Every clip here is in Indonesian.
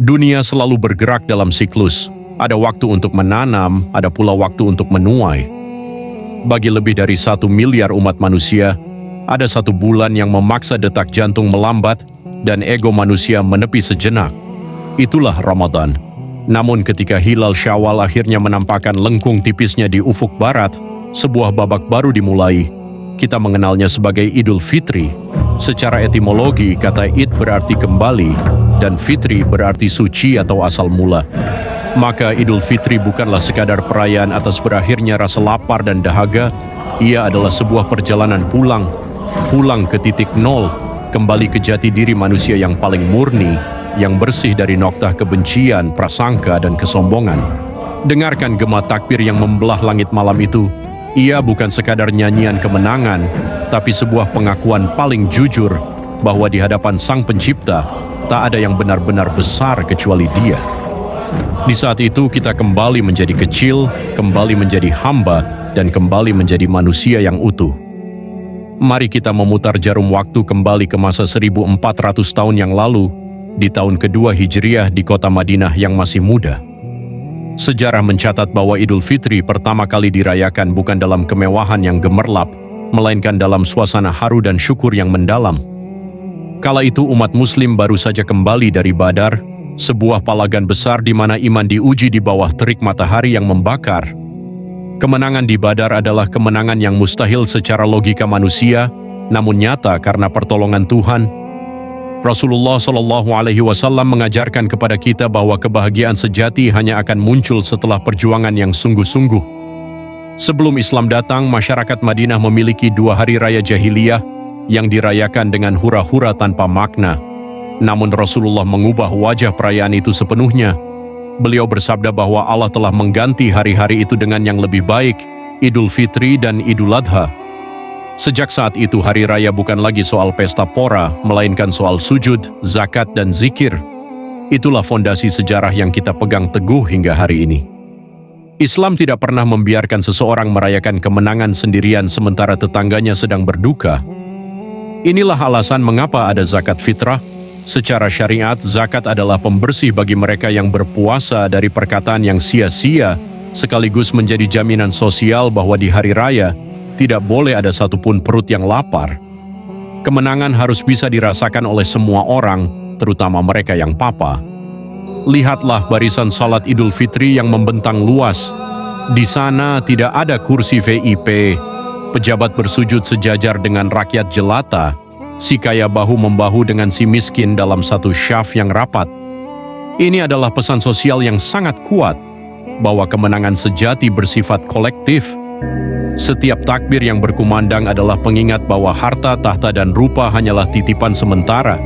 Dunia selalu bergerak dalam siklus. Ada waktu untuk menanam, ada pula waktu untuk menuai. Bagi lebih dari 1 miliar umat manusia, ada 1 bulan yang memaksa detak jantung melambat dan ego manusia menepi sejenak. Itulah Ramadan. Namun ketika hilal Syawal akhirnya menampakkan lengkung tipisnya di ufuk barat, sebuah babak baru dimulai. Kita mengenalnya sebagai Idul Fitri. Secara etimologi, kata Id berarti kembali, dan Fitri berarti suci atau asal mula. Maka Idul Fitri bukanlah sekadar perayaan atas berakhirnya rasa lapar dan dahaga, ia adalah sebuah perjalanan pulang ke titik nol, kembali ke jati diri manusia yang paling murni, yang bersih dari noktah kebencian, prasangka, dan kesombongan. Dengarkan gema takbir yang membelah langit malam itu. Ia bukan sekadar nyanyian kemenangan, tapi sebuah pengakuan paling jujur bahwa di hadapan Sang Pencipta, tak ada yang benar-benar besar kecuali Dia. Di saat itu kita kembali menjadi kecil, kembali menjadi hamba, dan kembali menjadi manusia yang utuh. Mari kita memutar jarum waktu kembali ke masa 1400 tahun yang lalu, di tahun kedua Hijriah di kota Madinah yang masih muda. Sejarah mencatat bahwa Idul Fitri pertama kali dirayakan bukan dalam kemewahan yang gemerlap, melainkan dalam suasana haru dan syukur yang mendalam. Kala itu umat muslim baru saja kembali dari Badar, sebuah palagan besar di mana iman diuji di bawah terik matahari yang membakar. Kemenangan di Badar adalah kemenangan yang mustahil secara logika manusia, namun nyata karena pertolongan Tuhan. Rasulullah SAW mengajarkan kepada kita bahwa kebahagiaan sejati hanya akan muncul setelah perjuangan yang sungguh-sungguh. Sebelum Islam datang, masyarakat Madinah memiliki 2 hari raya jahiliyah yang dirayakan dengan hura-hura tanpa makna. Namun Rasulullah mengubah wajah perayaan itu sepenuhnya. Beliau bersabda bahwa Allah telah mengganti hari-hari itu dengan yang lebih baik, Idul Fitri dan Idul Adha. Sejak saat itu hari raya bukan lagi soal pesta pora, melainkan soal sujud, zakat, dan zikir. Itulah fondasi sejarah yang kita pegang teguh hingga hari ini. Islam tidak pernah membiarkan seseorang merayakan kemenangan sendirian sementara tetangganya sedang berduka. Inilah alasan mengapa ada zakat fitrah. Secara syariat, zakat adalah pembersih bagi mereka yang berpuasa dari perkataan yang sia-sia, sekaligus menjadi jaminan sosial bahwa di hari raya, tidak boleh ada satupun perut yang lapar. Kemenangan harus bisa dirasakan oleh semua orang, terutama mereka yang papa. Lihatlah barisan salat Idul Fitri yang membentang luas. Di sana tidak ada kursi VIP, pejabat bersujud sejajar dengan rakyat jelata, si kaya bahu-membahu dengan si miskin dalam satu syaf yang rapat. Ini adalah pesan sosial yang sangat kuat, bahwa kemenangan sejati bersifat kolektif. Setiap takbir yang berkumandang adalah pengingat bahwa harta, tahta, dan rupa hanyalah titipan sementara.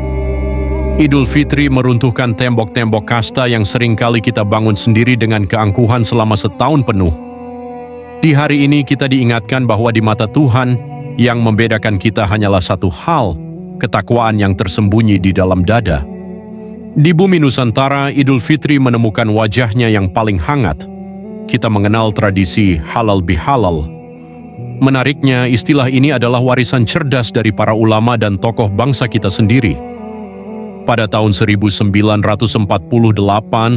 Idul Fitri meruntuhkan tembok-tembok kasta yang seringkali kita bangun sendiri dengan keangkuhan selama setahun penuh. Di hari ini kita diingatkan bahwa di mata Tuhan, yang membedakan kita hanyalah satu hal, ketakwaan yang tersembunyi di dalam dada. Di bumi Nusantara, Idul Fitri menemukan wajahnya yang paling hangat. Kita mengenal tradisi halal bihalal. Menariknya, istilah ini adalah warisan cerdas dari para ulama dan tokoh bangsa kita sendiri. Pada tahun 1948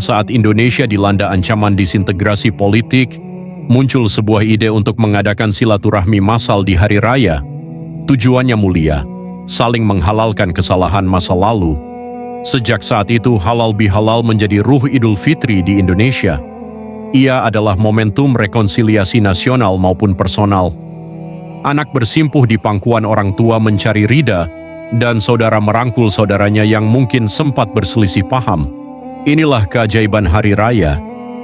saat Indonesia dilanda ancaman disintegrasi politik, muncul sebuah ide untuk mengadakan silaturahmi massal di hari raya. Tujuannya mulia, saling menghalalkan kesalahan masa lalu. Sejak saat itu halal bihalal menjadi ruh Idul Fitri di Indonesia. Ia adalah momentum rekonsiliasi nasional maupun personal. Anak bersimpuh di pangkuan orang tua mencari ridha, dan saudara merangkul saudaranya yang mungkin sempat berselisih paham. Inilah keajaiban hari raya.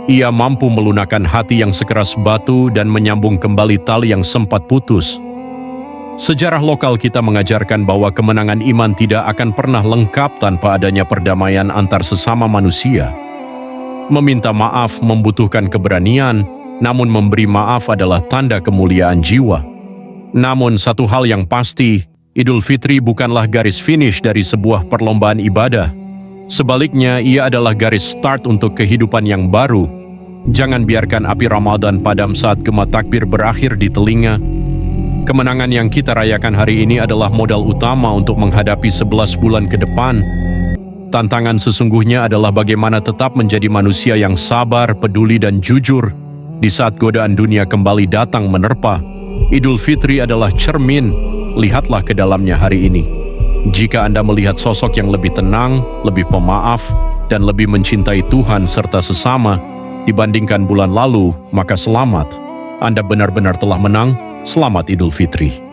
Ia mampu melunakkan hati yang sekeras batu dan menyambung kembali tali yang sempat putus. Sejarah lokal kita mengajarkan bahwa kemenangan iman tidak akan pernah lengkap tanpa adanya perdamaian antar sesama manusia. Meminta maaf membutuhkan keberanian, namun memberi maaf adalah tanda kemuliaan jiwa. Namun satu hal yang pasti, Idul Fitri bukanlah garis finish dari sebuah perlombaan ibadah. Sebaliknya, ia adalah garis start untuk kehidupan yang baru. Jangan biarkan api Ramadan padam saat gema takbir berakhir di telinga. Kemenangan yang kita rayakan hari ini adalah modal utama untuk menghadapi 11 bulan ke depan. Tantangan sesungguhnya adalah bagaimana tetap menjadi manusia yang sabar, peduli, dan jujur di saat godaan dunia kembali datang menerpa. Idul Fitri adalah cermin, lihatlah ke dalamnya hari ini. Jika Anda melihat sosok yang lebih tenang, lebih pemaaf, dan lebih mencintai Tuhan serta sesama dibandingkan bulan lalu, maka selamat. Anda benar-benar telah menang. Selamat Idul Fitri.